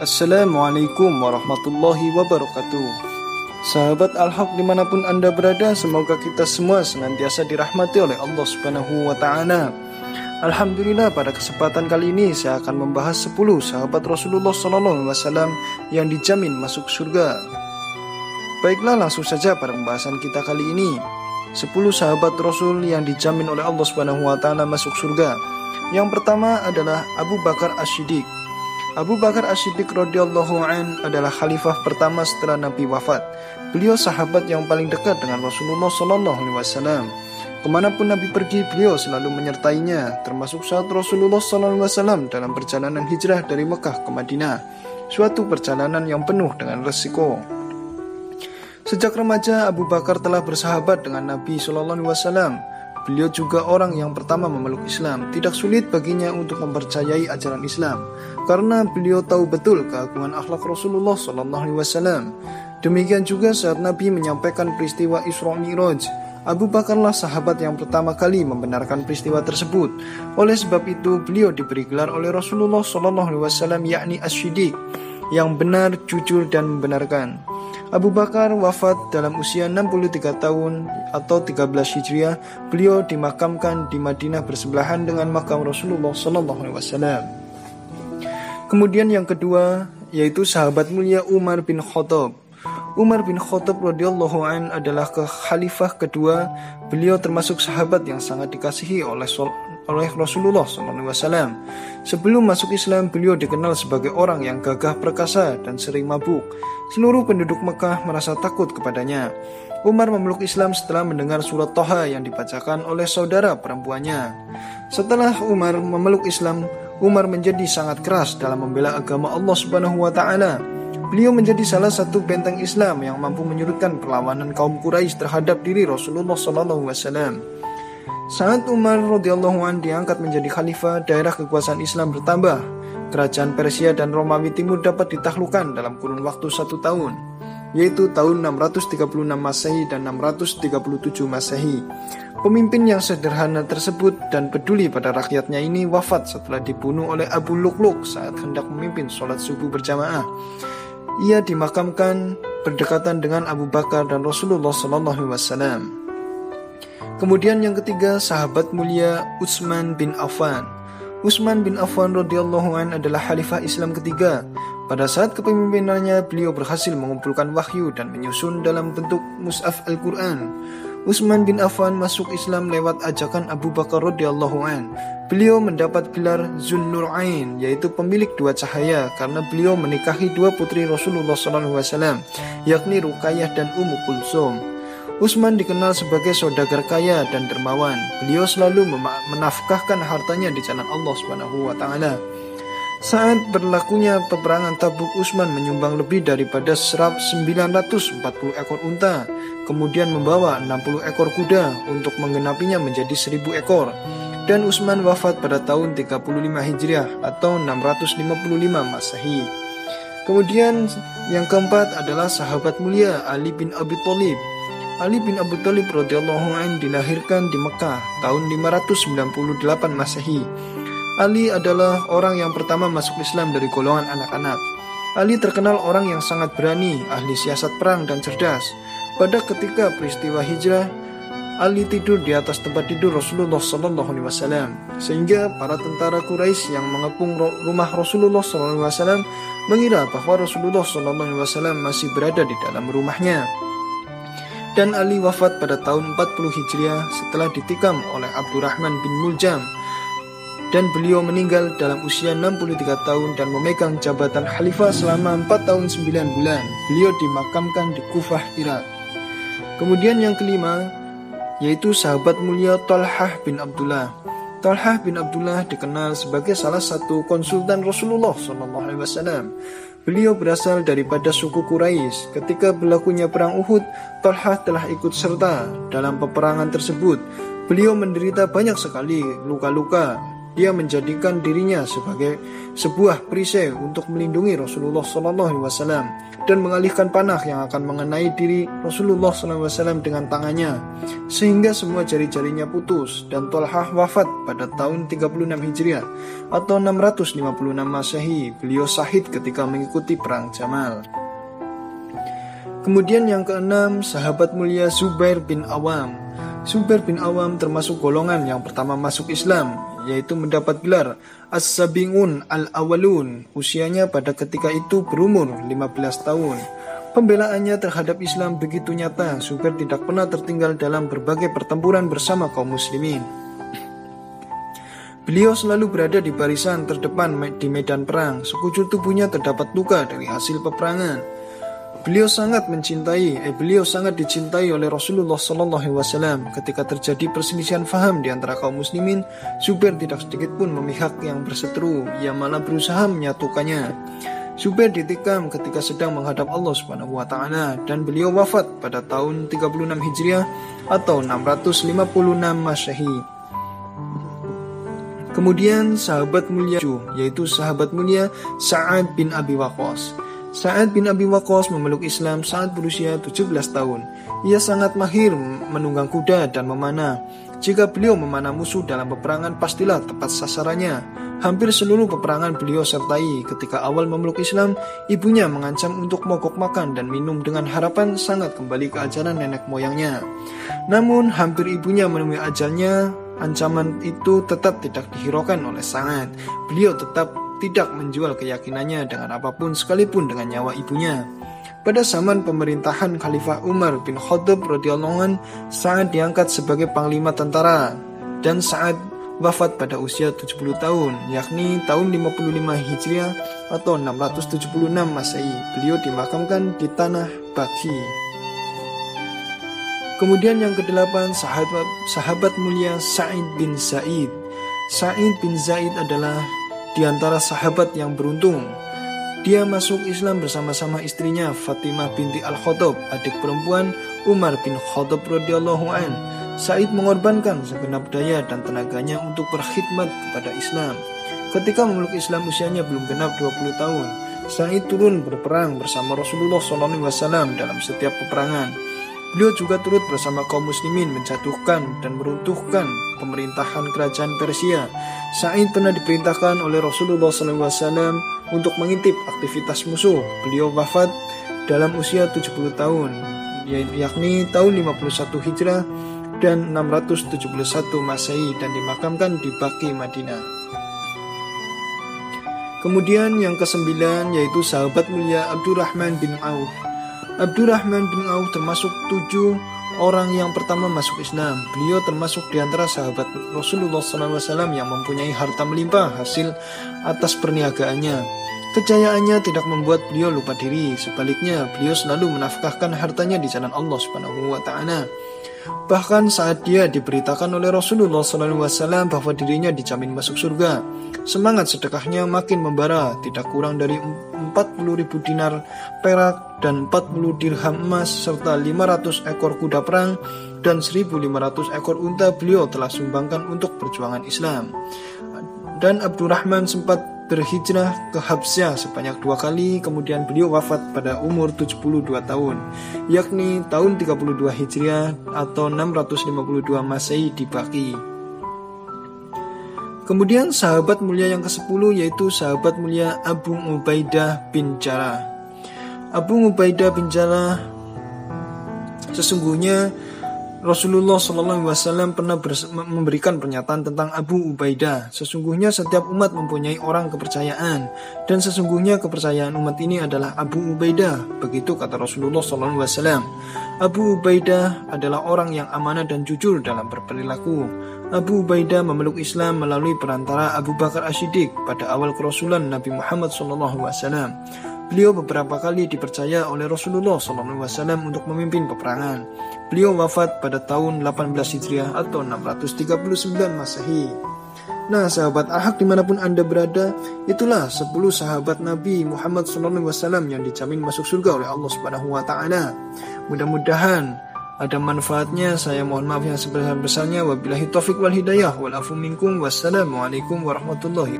Assalamualaikum warahmatullahi wabarakatuh. Sahabat Al-Haq dimanapun Anda berada, semoga kita semua senantiasa dirahmati oleh Allah Subhanahu wa Ta'ala. Alhamdulillah, pada kesempatan kali ini saya akan membahas 10 sahabat Rasulullah SAW yang dijamin masuk surga. Baiklah, langsung saja pada pembahasan kita kali ini. 10 sahabat Rasul yang dijamin oleh Allah Subhanahu wa Ta'ala masuk surga. Yang pertama adalah Abu Bakar As-Siddiq. Abu Bakar As-Siddiq radhiyallahu an adalah khalifah pertama setelah Nabi wafat. Beliau sahabat yang paling dekat dengan Rasulullah SAW. Kemanapun Nabi pergi, beliau selalu menyertainya, termasuk saat Rasulullah SAW dalam perjalanan hijrah dari Mekah ke Madinah, suatu perjalanan yang penuh dengan resiko. Sejak remaja, Abu Bakar telah bersahabat dengan Nabi SAW. Beliau juga orang yang pertama memeluk Islam. Tidak sulit baginya untuk mempercayai ajaran Islam, karena beliau tahu betul keagungan akhlak Rasulullah SAW. Demikian juga saat Nabi menyampaikan peristiwa Isra Mi'raj, Abu Bakarlah sahabat yang pertama kali membenarkan peristiwa tersebut. Oleh sebab itu, beliau diberi gelar oleh Rasulullah SAW, yakni As-Siddiq, yang benar, jujur, dan membenarkan. Abu Bakar wafat dalam usia 63 tahun atau 13 Hijriah. Beliau dimakamkan di Madinah bersebelahan dengan makam Rasulullah SAW. Kemudian yang kedua yaitu sahabat mulia Umar bin Khattab. Umar bin Khattab radhiyallahu an adalah khalifah kedua. Beliau termasuk sahabat yang sangat dikasihi oleh Rasulullah SAW. Sebelum masuk Islam, beliau dikenal sebagai orang yang gagah perkasa dan sering mabuk. Seluruh penduduk Mekah merasa takut kepadanya. Umar memeluk Islam setelah mendengar surat Thaha yang dibacakan oleh saudara perempuannya. Setelah Umar memeluk Islam, Umar menjadi sangat keras dalam membela agama Allah Subhanahu wa Ta'ala. Beliau menjadi salah satu benteng Islam yang mampu menyurutkan perlawanan kaum Quraisy terhadap diri Rasulullah SAW. Saat Umar radhiyallahu an diangkat menjadi khalifah, daerah kekuasaan Islam bertambah. Kerajaan Persia dan Romawi Timur dapat ditaklukkan dalam kurun waktu 1 tahun, yaitu tahun 636 Masehi dan 637 Masehi. Pemimpin yang sederhana tersebut dan peduli pada rakyatnya ini wafat setelah dibunuh oleh Abu Luqluq saat hendak memimpin sholat subuh berjamaah. Ia dimakamkan berdekatan dengan Abu Bakar dan Rasulullah SAW. Kemudian yang ketiga, sahabat mulia Utsman bin Affan. Utsman bin Affan radhiyallahu an adalah khalifah Islam ketiga. Pada saat kepemimpinannya, beliau berhasil mengumpulkan wahyu dan menyusun dalam bentuk mushaf Al-Quran. Utsman bin Affan masuk Islam lewat ajakan Abu Bakar radhiyallahu an. Beliau mendapat gelar Zunnurain, yaitu pemilik dua cahaya, karena beliau menikahi dua putri Rasulullah SAW, yakni Ruqayyah dan Ummu Kulsum. Utsman dikenal sebagai saudagar kaya dan dermawan. Beliau selalu menafkahkan hartanya di jalan Allah Subhanahu wa Ta'ala. Saat berlakunya peperangan Tabuk, Utsman menyumbang lebih daripada 940 ekor unta, kemudian membawa 60 ekor kuda untuk menggenapinya menjadi 1000 ekor. Dan Utsman wafat pada tahun 35 Hijriah atau 655 Masehi. Kemudian yang keempat adalah sahabat mulia Ali bin Abi Thalib. Ali bin Abi Thalib radhiyallahu an dilahirkan di Mekah tahun 598 Masehi. Ali adalah orang yang pertama masuk Islam dari golongan anak-anak. Ali terkenal orang yang sangat berani, ahli siasat perang dan cerdas. Pada ketika peristiwa hijrah, Ali tidur di atas tempat tidur Rasulullah SAW, sehingga para tentara Quraisy yang mengepung rumah Rasulullah SAW mengira bahwa Rasulullah SAW masih berada di dalam rumahnya. Dan Ali wafat pada tahun 40 Hijriah setelah ditikam oleh Abdurrahman bin Muljam, dan beliau meninggal dalam usia 63 tahun dan memegang jabatan khalifah selama 4 tahun 9 bulan. Beliau dimakamkan di Kufah, Irak. Kemudian yang kelima yaitu sahabat mulia Thalhah bin Abdullah. Thalhah bin Abdullah dikenal sebagai salah satu konsultan Rasulullah SAW. Beliau berasal daripada suku Quraisy. Ketika berlakunya perang Uhud, Thalhah telah ikut serta dalam peperangan tersebut. Beliau menderita banyak sekali luka-luka dia menjadikan dirinya sebagai sebuah perisai untuk melindungi Rasulullah SAW dan mengalihkan panah yang akan mengenai diri Rasulullah SAW dengan tangannya, sehingga semua jari-jarinya putus. Dan Tolhah wafat pada tahun 36 Hijriah atau 656 Masehi. Beliau syahid ketika mengikuti perang Jamal. Kemudian yang keenam, sahabat mulia Zubair bin Awam. Zubair bin Awam termasuk golongan yang pertama masuk Islam, yaitu mendapat gelar As-Sabi'un Al-Awalun. Usianya pada ketika itu berumur 15 tahun. Pembelaannya terhadap Islam begitu nyata. Zubair tidak pernah tertinggal dalam berbagai pertempuran bersama kaum muslimin. Beliau selalu berada di barisan terdepan di medan perang. Sekujur tubuhnya terdapat luka dari hasil peperangan. Beliau sangat dicintai oleh Rasulullah SAW. Ketika terjadi perselisihan faham di antara kaum muslimin, Zubair tidak sedikit pun memihak yang berseteru. Ia malah berusaha menyatukannya. Zubair ditikam ketika sedang menghadap Allah SWT, dan beliau wafat pada tahun 36 Hijriah atau 656 Masehi. Kemudian sahabat mulia, yaitu sahabat mulia Sa'ad bin Abi Waqqas. Sa'ad bin Abi Waqqas memeluk Islam saat berusia 17 tahun. Ia sangat mahir menunggang kuda dan memanah. Jika beliau memanah musuh dalam peperangan, pastilah tepat sasarannya. Hampir seluruh peperangan beliau sertai. Ketika awal memeluk Islam, ibunya mengancam untuk mogok makan dan minum dengan harapan sangat kembali ke ajaran nenek moyangnya. Namun hampir ibunya menemui ajalnya, ancaman itu tetap tidak dihiraukan oleh Sa'ad. Beliau tetap tidak menjual keyakinannya dengan apapun, sekalipun dengan nyawa ibunya. Pada zaman pemerintahan Khalifah Umar bin Khattab radhiyallahu anhu, Sa'ad diangkat sebagai panglima tentara, dan Sa'ad wafat pada usia 70 tahun, yakni tahun 55 Hijriah atau 676 Masehi. Beliau dimakamkan di tanah Baqi. Kemudian yang kedelapan, sahabat mulia Sa'id bin Zaid. Sa'id bin Zaid adalah di antara sahabat yang beruntung. Dia masuk Islam bersama-sama istrinya Fatimah binti Al-Khattab, adik perempuan Umar bin Khattab radhiyallahu an. Sa'id mengorbankan segenap daya dan tenaganya untuk berkhidmat kepada Islam. Ketika memeluk Islam usianya belum genap 20 tahun. Sa'id turun berperang bersama Rasulullah SAW dalam setiap peperangan. Beliau juga turut bersama kaum muslimin menjatuhkan dan meruntuhkan pemerintahan kerajaan Persia. Sa'id pernah diperintahkan oleh Rasulullah SAW untuk mengintip aktivitas musuh. Beliau wafat dalam usia 70 tahun, yakni tahun 51 Hijrah dan 671 Masehi, dan dimakamkan di Baqi, Madinah. Kemudian yang kesembilan, yaitu sahabat mulia Abdurrahman bin Auf. Abdurrahman bin Auf termasuk 7 orang yang pertama masuk Islam. Beliau termasuk di antara sahabat Rasulullah SAW yang mempunyai harta melimpah hasil atas perniagaannya. Kejayaannya tidak membuat beliau lupa diri. Sebaliknya, beliau selalu menafkahkan hartanya di jalan Allah SWT. Bahkan saat dia diberitakan oleh Rasulullah SAW bahwa dirinya dijamin masuk surga, semangat sedekahnya makin membara. Tidak kurang dari 40.000 dinar perak dan 40 dirham emas serta 500 ekor kuda perang dan 1.500 ekor unta beliau telah sumbangkan untuk perjuangan Islam. Dan Abdurrahman sempat berhijrah ke Habsyah sebanyak 2 kali, kemudian beliau wafat pada umur 72 tahun, yakni tahun 32 Hijriah atau 652 Masehi di Baqi. Kemudian sahabat mulia yang ke-10, yaitu sahabat mulia Abu Ubaidah bin Jarrah. Abu Ubaidah bin Jarrah, sesungguhnya Rasulullah SAW pernah memberikan pernyataan tentang Abu Ubaidah. Sesungguhnya setiap umat mempunyai orang kepercayaan, dan sesungguhnya kepercayaan umat ini adalah Abu Ubaidah. Begitu kata Rasulullah SAW. Abu Ubaidah adalah orang yang amanah dan jujur dalam berperilaku. Abu Ubaidah memeluk Islam melalui perantara Abu Bakar As-Siddiq pada awal kerasulan Nabi Muhammad SAW. Beliau beberapa kali dipercaya oleh Rasulullah SAW untuk memimpin peperangan. Beliau wafat pada tahun 18 Hijriah atau 639 Masehi. Nah, sahabat Al-Haq dimanapun Anda berada, itulah 10 sahabat Nabi Muhammad SAW yang dijamin masuk surga oleh Allah SWT. Mudah-mudahan ada manfaatnya. Saya mohon maaf yang sebesar-besarnya. Wabillahi taufik wal hidayah wal afu minkum. Wassalamualaikum warahmatullahi